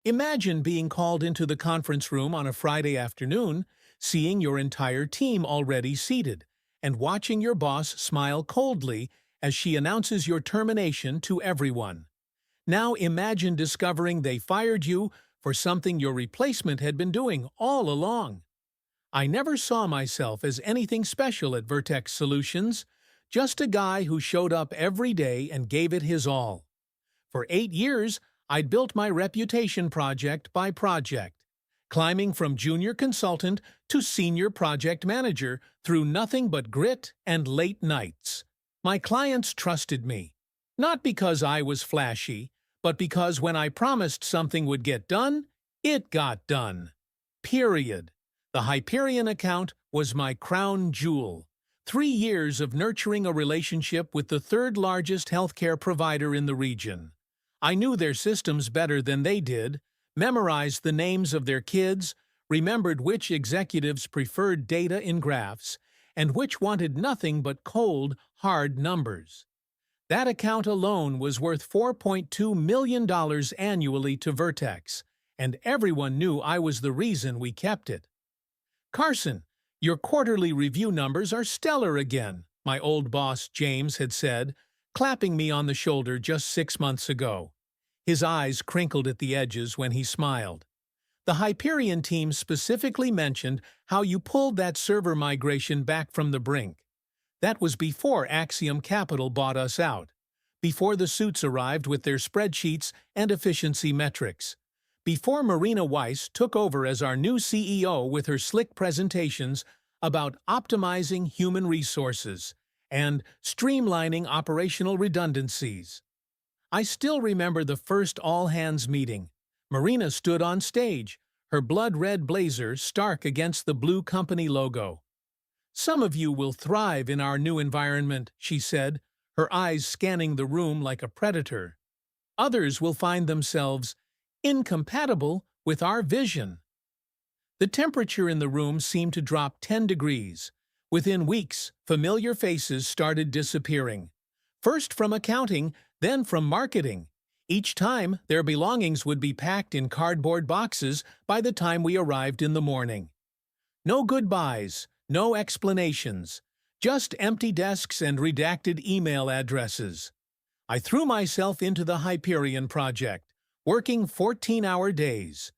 Imagine being called into the conference room on a Friday afternoon, seeing your entire team already seated, and watching your boss smile coldly as she announces your termination to everyone. Now imagine discovering they fired you for something your replacement had been doing all along. I never saw myself as anything special at Vertex Solutions, just a guy who showed up every day and gave it his all. For 8 years, I'd built my reputation project by project, climbing from junior consultant to senior project manager through nothing but grit and late nights. My clients trusted me, not because I was flashy, but because when I promised something would get done, it got done. Period. The Hyperion account was my crown jewel. 3 years of nurturing a relationship with the third largest healthcare provider in the region. I knew their systems better than they did, memorized the names of their kids, remembered which executives preferred data in graphs, and which wanted nothing but cold, hard numbers. That account alone was worth $4.2 million annually to Vertex, and everyone knew I was the reason we kept it. "Carson, your quarterly review numbers are stellar again," my old boss James had said, clapping me on the shoulder just 6 months ago. His eyes crinkled at the edges when he smiled. "The Hyperion team specifically mentioned how you pulled that server migration back from the brink. That was before Axiom Capital bought us out, before the suits arrived with their spreadsheets and efficiency metrics, before Marina Weiss took over as our new CEO with her slick presentations about optimizing human resources and streamlining operational redundancies. I still remember the first all-hands meeting. Marina stood on stage, her blood-red blazer stark against the blue company logo. "Some of you will thrive in our new environment," she said, her eyes scanning the room like a predator. "Others will find themselves incompatible with our vision." The temperature in the room seemed to drop 10 degrees. Within weeks, familiar faces started disappearing. First from accounting, then from marketing. Each time, their belongings would be packed in cardboard boxes by the time we arrived in the morning. No goodbyes, no explanations, just empty desks and redacted email addresses. I threw myself into the Hyperion project, working 14-hour days.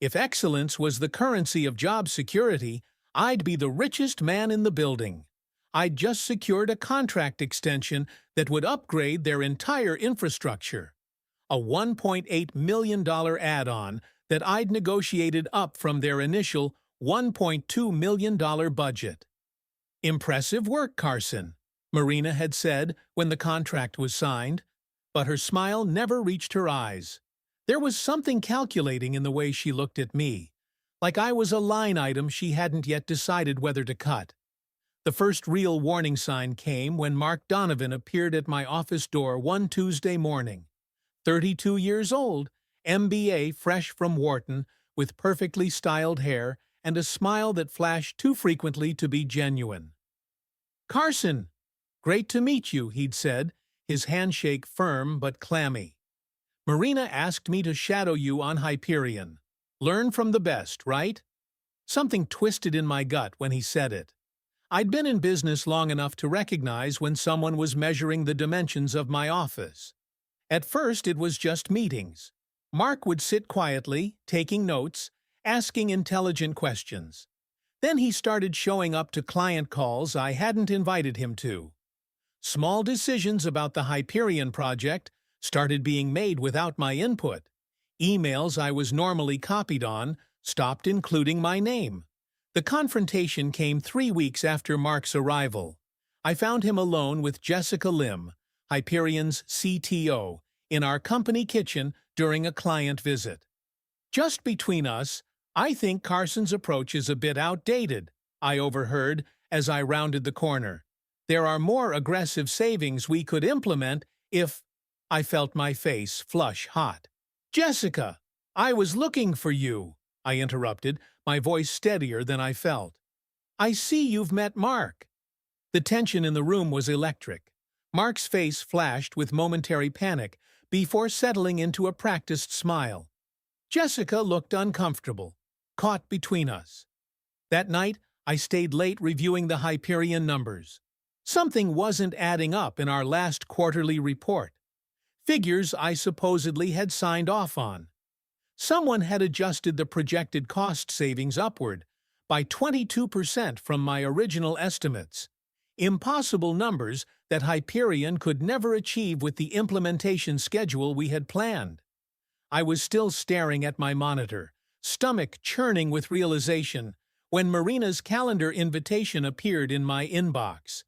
If excellence was the currency of job security, I'd be the richest man in the building. I'd just secured a contract extension that would upgrade their entire infrastructure. A $1.8 million add-on that I'd negotiated up from their initial $1.2 million budget. "Impressive work, Carson," Marina had said when the contract was signed, but her smile never reached her eyes. There was something calculating in the way she looked at me, like I was a line item she hadn't yet decided whether to cut. The first real warning sign came when Mark Donovan appeared at my office door one Tuesday morning. 32 years old, MBA fresh from Wharton, with perfectly styled hair and a smile that flashed too frequently to be genuine. "Carson, great to meet you," he'd said, his handshake firm but clammy. "Marina asked me to shadow you on Hyperion. Learn from the best, right?" Something twisted in my gut when he said it. I'd been in business long enough to recognize when someone was measuring the dimensions of my office. At first, it was just meetings. Mark would sit quietly, taking notes, asking intelligent questions. Then he started showing up to client calls I hadn't invited him to. Small decisions about the Hyperion project started being made without my input. Emails I was normally copied on stopped including my name. The confrontation came 3 weeks after Mark's arrival. I found him alone with Jessica Lim, Hyperion's CTO, in our company kitchen during a client visit. "Just between us, I think Carson's approach is a bit outdated," I overheard as I rounded the corner. "There are more aggressive savings we could implement if—" I felt my face flush hot. "Jessica, I was looking for you," I interrupted, my voice steadier than I felt. "I see you've met Mark." The tension in the room was electric. Mark's face flashed with momentary panic before settling into a practiced smile. Jessica looked uncomfortable, caught between us. That night, I stayed late reviewing the Hyperion numbers. Something wasn't adding up in our last quarterly report. Figures I supposedly had signed off on. Someone had adjusted the projected cost savings upward by 22% from my original estimates. Impossible numbers that Hyperion could never achieve with the implementation schedule we had planned. I was still staring at my monitor, stomach churning with realization, when Marina's calendar invitation appeared in my inbox.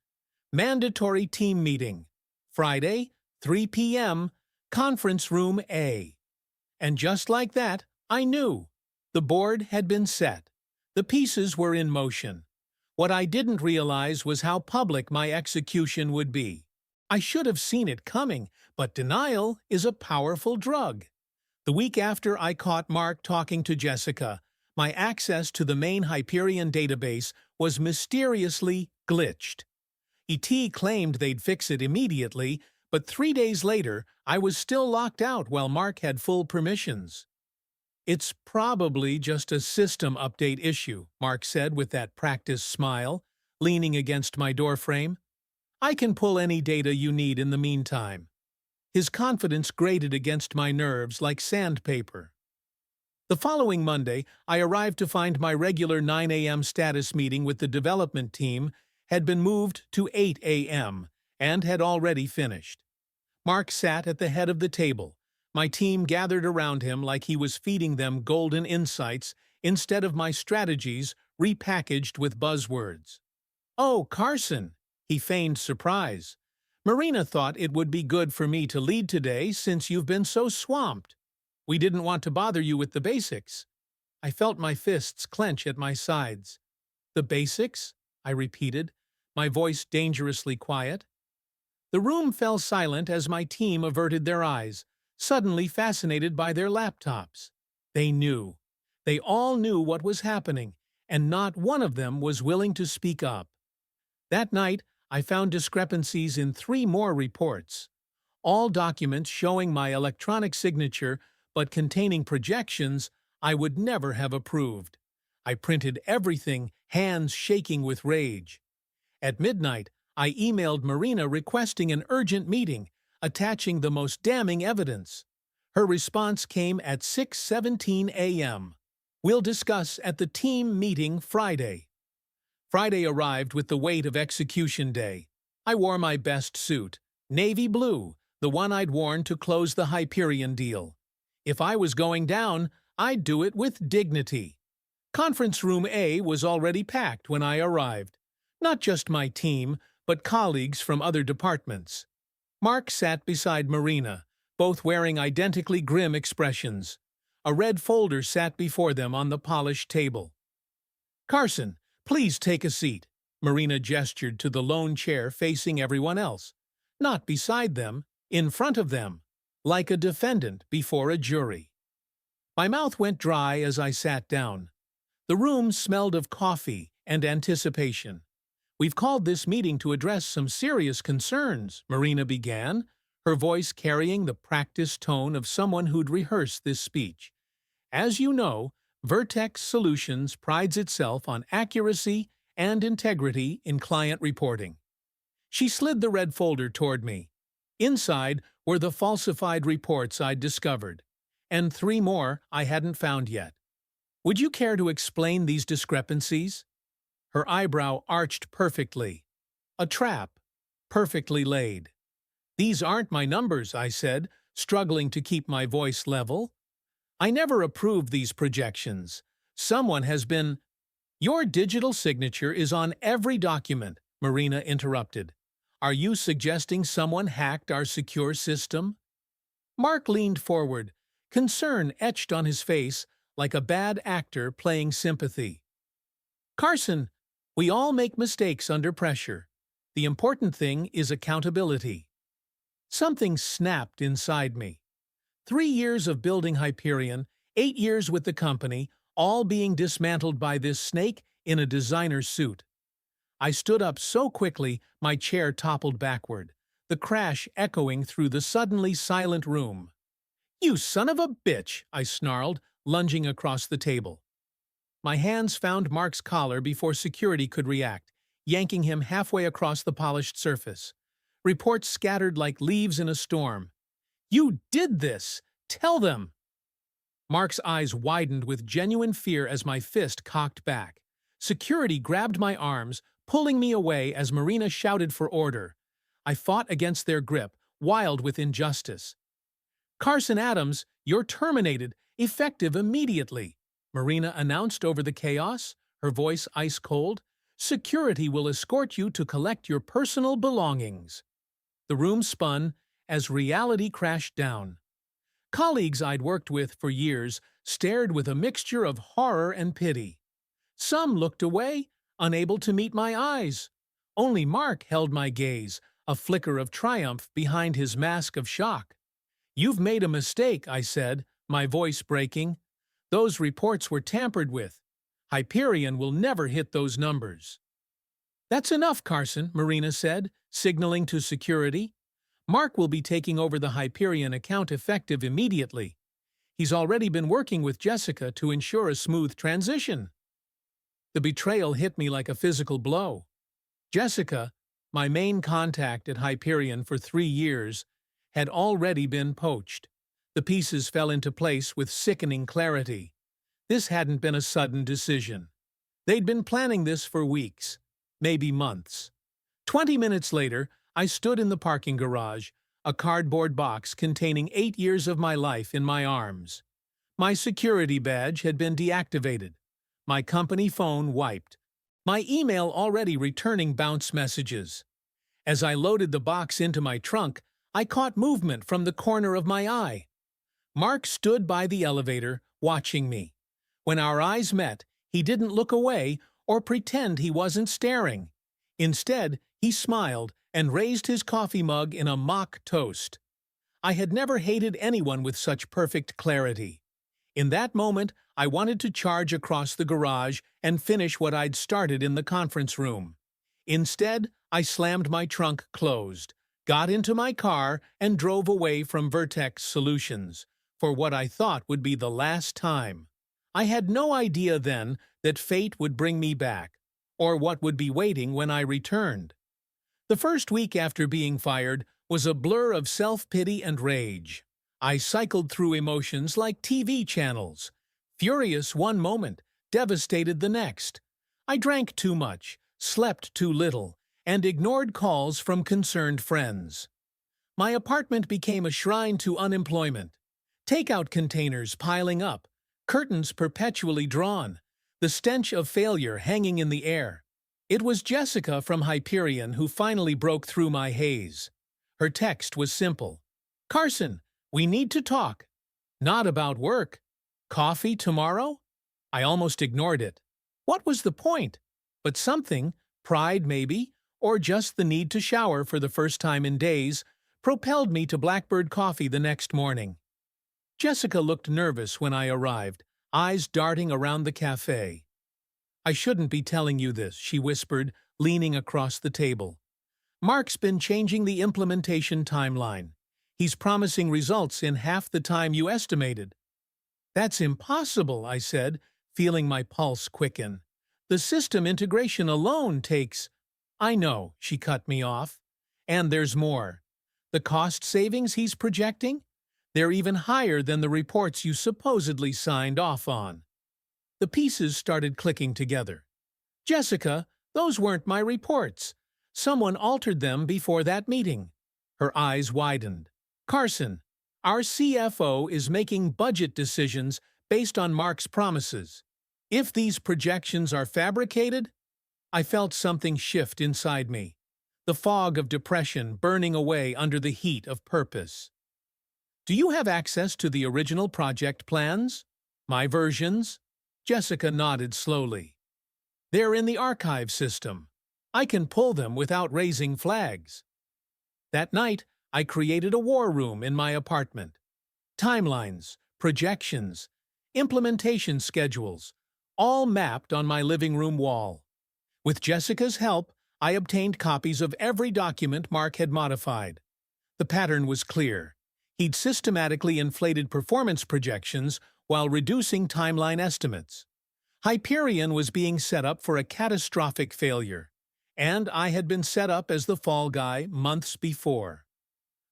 Mandatory team meeting. Friday, 3 p.m., conference room A. And just like that, I knew. The board had been set. The pieces were in motion. What I didn't realize was how public my execution would be. I should have seen it coming, but denial is a powerful drug. The week after I caught Mark talking to Jessica, my access to the main Hyperion database was mysteriously glitched. ET claimed they'd fix it immediately, but 3 days later, I was still locked out while Mark had full permissions. "It's probably just a system update issue," Mark said with that practiced smile, leaning against my doorframe. "I can pull any data you need in the meantime." His confidence grated against my nerves like sandpaper. The following Monday, I arrived to find my regular 9 a.m. status meeting with the development team had been moved to 8 a.m. and had already finished. Mark sat at the head of the table. My team gathered around him like he was feeding them golden insights instead of my strategies repackaged with buzzwords. "Oh, Carson," he feigned surprise. "Marina thought it would be good for me to lead today since you've been so swamped. We didn't want to bother you with the basics." I felt my fists clench at my sides. "The basics?" I repeated, my voice dangerously quiet. The room fell silent as my team averted their eyes, suddenly fascinated by their laptops. They knew. They all knew what was happening, and not one of them was willing to speak up. That night, I found discrepancies in 3 more reports. All documents showing my electronic signature but containing projections I would never have approved. I printed everything, hands shaking with rage. At midnight, I emailed Marina requesting an urgent meeting, attaching the most damning evidence. Her response came at 6:17 a.m. "We'll discuss at the team meeting Friday." Friday arrived with the weight of execution day. I wore my best suit, navy blue, the one I'd worn to close the Hyperion deal. If I was going down, I'd do it with dignity. Conference room A was already packed when I arrived. Not just my team, but colleagues from other departments. Mark sat beside Marina, both wearing identically grim expressions. A red folder sat before them on the polished table. "Carson, please take a seat." Marina gestured to the lone chair facing everyone else. Not beside them, in front of them, like a defendant before a jury. My mouth went dry as I sat down. The room smelled of coffee and anticipation. "We've called this meeting to address some serious concerns," Marina began, her voice carrying the practiced tone of someone who'd rehearsed this speech. "As you know, Vertex Solutions prides itself on accuracy and integrity in client reporting." She slid the red folder toward me. Inside were the falsified reports I'd discovered, and 3 more I hadn't found yet. "Would you care to explain these discrepancies?" Her eyebrow arched perfectly. A trap, perfectly laid. "These aren't my numbers," I said, struggling to keep my voice level. "I never approved these projections. Someone has been—" "Your digital signature is on every document," Marina interrupted. "Are you suggesting someone hacked our secure system?" Mark leaned forward, concern etched on his face like a bad actor playing sympathy. "Carson, we all make mistakes under pressure. The important thing is accountability." Something snapped inside me. 3 years of building Hyperion, 8 years with the company, all being dismantled by this snake in a designer suit. I stood up so quickly my chair toppled backward, the crash echoing through the suddenly silent room. "You son of a bitch!" I snarled, lunging across the table. My hands found Mark's collar before security could react, yanking him halfway across the polished surface. Reports scattered like leaves in a storm. "You did this! Tell them!" Mark's eyes widened with genuine fear as my fist cocked back. Security grabbed my arms, pulling me away as Marina shouted for order. I fought against their grip, wild with injustice. "Carson Adams, you're terminated, effective immediately," Marina announced over the chaos, her voice ice-cold. "Security will escort you to collect your personal belongings." The room spun as reality crashed down. Colleagues I'd worked with for years stared with a mixture of horror and pity. Some looked away, unable to meet my eyes. Only Mark held my gaze, a flicker of triumph behind his mask of shock. "You've made a mistake," I said, my voice breaking. "Those reports were tampered with. Hyperion will never hit those numbers." "That's enough, Carson," Marina said, signaling to security. "Mark will be taking over the Hyperion account effective immediately. He's already been working with Jessica to ensure a smooth transition." The betrayal hit me like a physical blow. Jessica, my main contact at Hyperion for 3 years, had already been poached. The pieces fell into place with sickening clarity. This hadn't been a sudden decision. They'd been planning this for weeks, maybe months. 20 minutes later, I stood in the parking garage, a cardboard box containing 8 years of my life in my arms. My security badge had been deactivated, my company phone wiped, my email already returning bounce messages. As I loaded the box into my trunk, I caught movement from the corner of my eye. Mark stood by the elevator, watching me. When our eyes met, he didn't look away or pretend he wasn't staring. Instead, he smiled and raised his coffee mug in a mock toast. I had never hated anyone with such perfect clarity. In that moment, I wanted to charge across the garage and finish what I'd started in the conference room. Instead, I slammed my trunk closed, got into my car, and drove away from Vertex Solutions, for what I thought would be the last time. I had no idea then that fate would bring me back, or what would be waiting when I returned. The first week after being fired was a blur of self-pity and rage. I cycled through emotions like TV channels. Furious one moment, devastated the next. I drank too much, slept too little, and ignored calls from concerned friends. My apartment became a shrine to unemployment. Takeout containers piling up, curtains perpetually drawn, the stench of failure hanging in the air. It was Jessica from Hyperion who finally broke through my haze. Her text was simple. "Carson, we need to talk." Not about work. Coffee tomorrow? I almost ignored it. What was the point? But something, pride maybe, or just the need to shower for the first time in days, propelled me to Blackbird Coffee the next morning. Jessica looked nervous when I arrived, eyes darting around the cafe. "I shouldn't be telling you this," she whispered, leaning across the table. "Mark's been changing the implementation timeline. He's promising results in half the time you estimated." "That's impossible," I said, feeling my pulse quicken. "The system integration alone takes—" "I know," she cut me off. "And there's more. The cost savings he's projecting? They're even higher than the reports you supposedly signed off on." The pieces started clicking together. "Jessica, those weren't my reports. Someone altered them before that meeting." Her eyes widened. "Carson, our CFO is making budget decisions based on Mark's promises. If these projections are fabricated—" I felt something shift inside me, the fog of depression burning away under the heat of purpose. "Do you have access to the original project plans? My versions?" Jessica nodded slowly. "They're in the archive system. I can pull them without raising flags." That night, I created a war room in my apartment. Timelines, projections, implementation schedules, all mapped on my living room wall. With Jessica's help, I obtained copies of every document Mark had modified. The pattern was clear. He'd systematically inflated performance projections while reducing timeline estimates. Hyperion was being set up for a catastrophic failure, and I had been set up as the fall guy months before.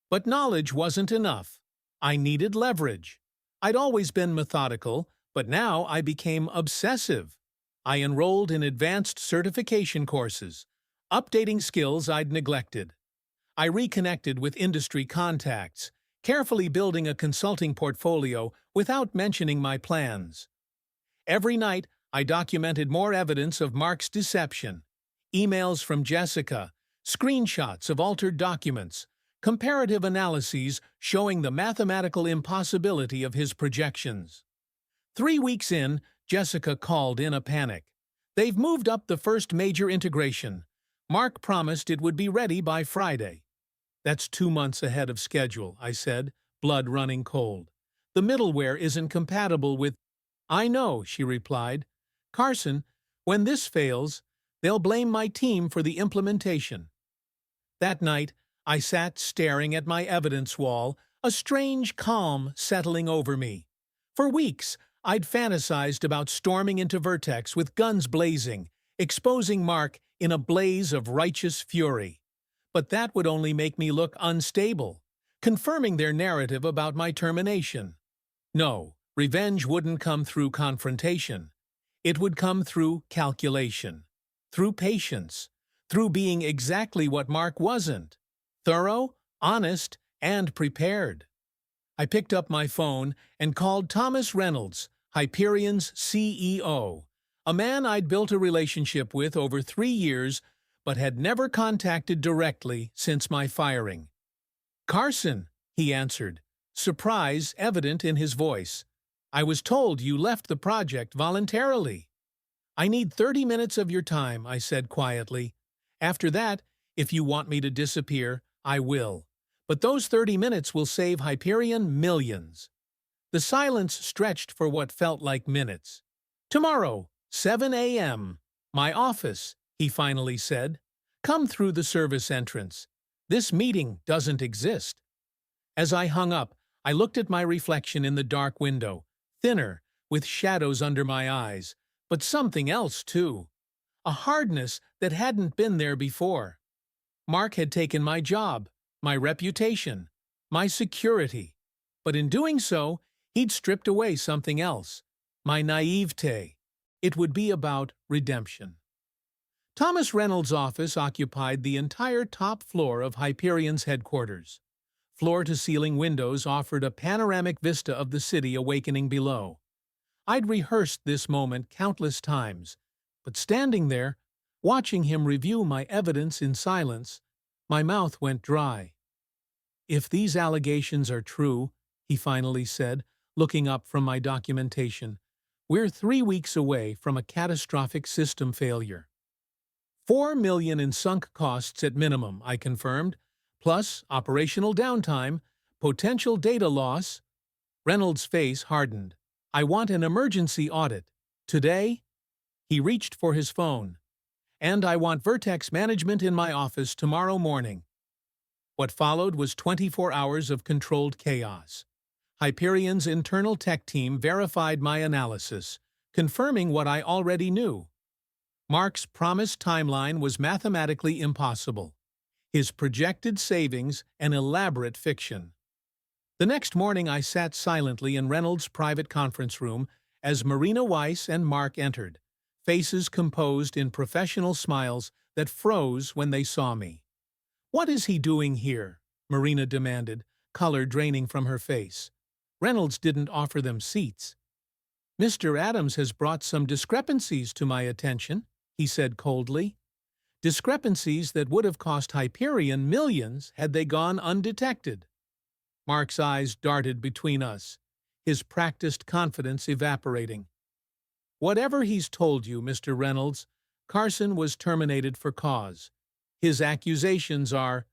But knowledge wasn't enough. I needed leverage. I'd always been methodical, but now I became obsessive. I enrolled in advanced certification courses, updating skills I'd neglected. I reconnected with industry contacts, carefully building a consulting portfolio without mentioning my plans. Every night, I documented more evidence of Mark's deception: emails from Jessica, screenshots of altered documents, comparative analyses showing the mathematical impossibility of his projections. 3 weeks in, Jessica called in a panic. "They've moved up the first major integration. Mark promised it would be ready by Friday." "That's 2 months ahead of schedule," I said, blood running cold. "The middleware isn't compatible with—" "I know," she replied. "Carson, when this fails, they'll blame my team for the implementation." That night, I sat staring at my evidence wall, a strange calm settling over me. For weeks, I'd fantasized about storming into Vertex with guns blazing, exposing Mark in a blaze of righteous fury. But that would only make me look unstable, confirming their narrative about my termination. No, revenge wouldn't come through confrontation. It would come through calculation, through patience, through being exactly what Mark wasn't: thorough, honest, and prepared. I picked up my phone and called Thomas Reynolds, Hyperion's CEO, a man I'd built a relationship with over 3 years but had never contacted directly since my firing. "Carson," he answered, surprise evident in his voice. "I was told you left the project voluntarily." "I need 30 minutes of your time," I said quietly. "After that, if you want me to disappear, I will. But those 30 minutes will save Hyperion millions." The silence stretched for what felt like minutes. "Tomorrow, 7 a.m., my office," he finally said. "Come through the service entrance. This meeting doesn't exist." As I hung up, I looked at my reflection in the dark window, thinner, with shadows under my eyes, but something else too. A hardness that hadn't been there before. Mark had taken my job, my reputation, my security. But in doing so, he'd stripped away something else: my naivete. It would be about redemption. Thomas Reynolds' office occupied the entire top floor of Hyperion's headquarters. Floor-to-ceiling windows offered a panoramic vista of the city awakening below. I'd rehearsed this moment countless times, but standing there, watching him review my evidence in silence, my mouth went dry. "If these allegations are true," he finally said, looking up from my documentation, "we're 3 weeks away from a catastrophic system failure." $4 million in sunk costs at minimum, I confirmed, plus operational downtime, potential data loss. Reynolds' face hardened. "I want an emergency audit. Today?" He reached for his phone. "And I want Vertex management in my office tomorrow morning." What followed was 24 hours of controlled chaos. Hyperion's internal tech team verified my analysis, confirming what I already knew. Mark's promised timeline was mathematically impossible. His projected savings an elaborate fiction. The next morning I sat silently in Reynolds' private conference room as Marina Weiss and Mark entered, faces composed in professional smiles that froze when they saw me. "What is he doing here?" Marina demanded, color draining from her face. Reynolds didn't offer them seats. "Mr. Adams has brought some discrepancies to my attention," he said coldly. "Discrepancies that would have cost Hyperion millions had they gone undetected." Mark's eyes darted between us, his practiced confidence evaporating. "Whatever he's told you, Mr. Reynolds, Carson was terminated for cause. His accusations are—"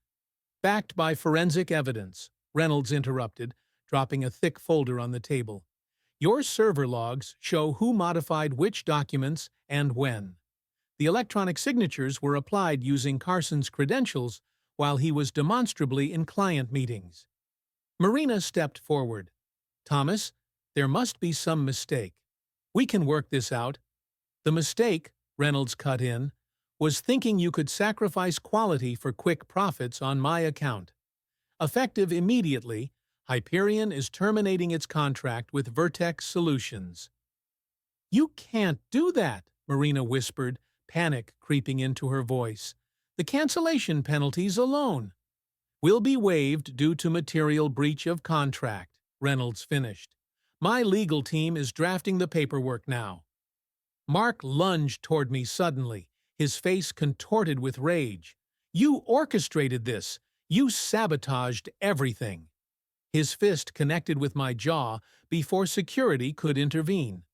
"Backed by forensic evidence," Reynolds interrupted, dropping a thick folder on the table. "Your server logs show who modified which documents and when. The electronic signatures were applied using Carson's credentials while he was demonstrably in client meetings." Marina stepped forward. "Thomas, There must be some mistake. We can work this out. The mistake, Reynolds cut in, was thinking you could sacrifice quality for quick profits on my account. Effective immediately, Hyperion is terminating its contract with Vertex Solutions. You can't do that, Marina whispered, panic creeping into her voice. The cancellation penalties alone will be waived due to material breach of contract, Reynolds finished. My legal team is drafting the paperwork now. Mark lunged toward me suddenly, his face contorted with rage. You orchestrated this. You sabotaged everything. His fist connected with my jaw before security could intervene.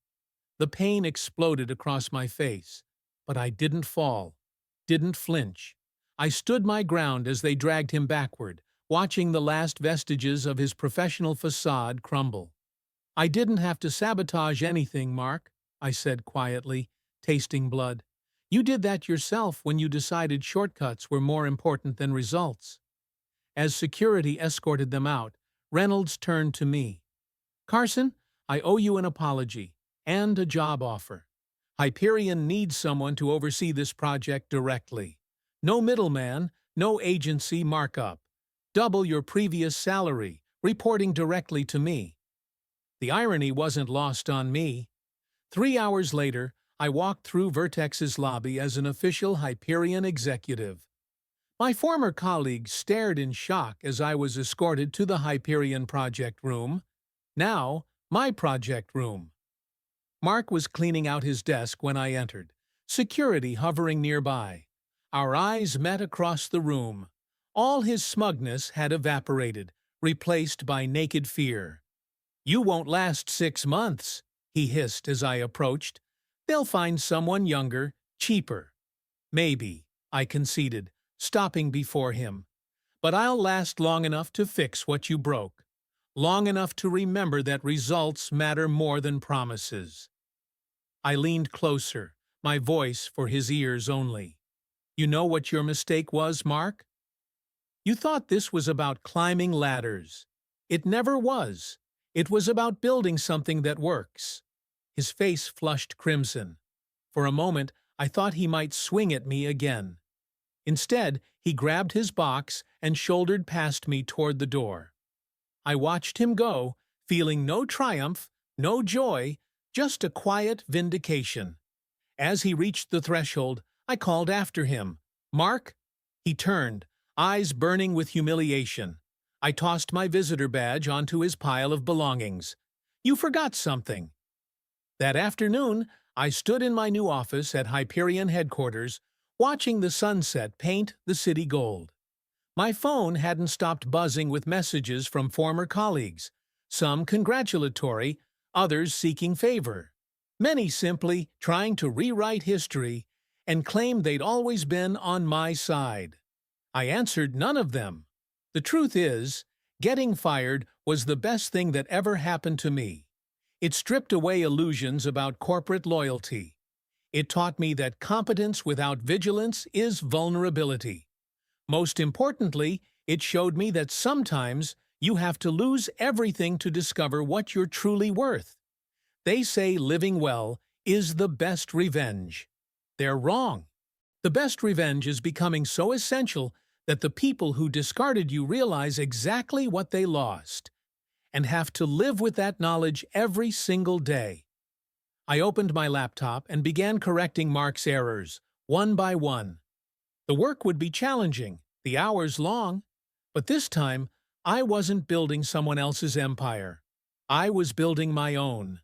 The pain exploded across my face, but I didn't fall, didn't flinch. I stood my ground as they dragged him backward, watching the last vestiges of his professional facade crumble. I didn't have to sabotage anything, Mark, I said quietly, tasting blood. You did that yourself when you decided shortcuts were more important than results. As security escorted them out, Reynolds turned to me. Carson, I owe you an apology and a job offer. Hyperion needs someone to oversee this project directly. No middleman, no agency markup. Double your previous salary, reporting directly to me. The irony wasn't lost on me. 3 hours later, I walked through Vertex's lobby as an official Hyperion executive. My former colleagues stared in shock as I was escorted to the Hyperion project room. Now, my project room. Mark was cleaning out his desk when I entered, security hovering nearby. Our eyes met across the room. All his smugness had evaporated, replaced by naked fear. You won't last 6 months, he hissed as I approached. They'll find someone younger, cheaper. Maybe, I conceded, stopping before him. But I'll last long enough to fix what you broke. Long enough to remember that results matter more than promises. I leaned closer, my voice for his ears only. You know what your mistake was, Mark? You thought this was about climbing ladders. It never was. It was about building something that works. His face flushed crimson. For a moment, I thought he might swing at me again. Instead, he grabbed his box and shouldered past me toward the door. I watched him go, feeling no triumph, no joy, just a quiet vindication. As he reached the threshold, I called after him. Mark? He turned, eyes burning with humiliation. I tossed my visitor badge onto his pile of belongings. You forgot something. That afternoon, I stood in my new office at Hyperion headquarters, watching the sunset paint the city gold. My phone hadn't stopped buzzing with messages from former colleagues, some congratulatory, others seeking favor. Many simply trying to rewrite history and claimed they'd always been on my side. I answered none of them. The truth is, getting fired was the best thing that ever happened to me. It stripped away illusions about corporate loyalty. It taught me that competence without vigilance is vulnerability. Most importantly, it showed me that sometimes you have to lose everything to discover what you're truly worth. They say living well is the best revenge. They're wrong. The best revenge is becoming so essential that the people who discarded you realize exactly what they lost, and have to live with that knowledge every single day. I opened my laptop and began correcting Mark's errors, one by one. The work would be challenging, the hours long, but this time I wasn't building someone else's empire. I was building my own.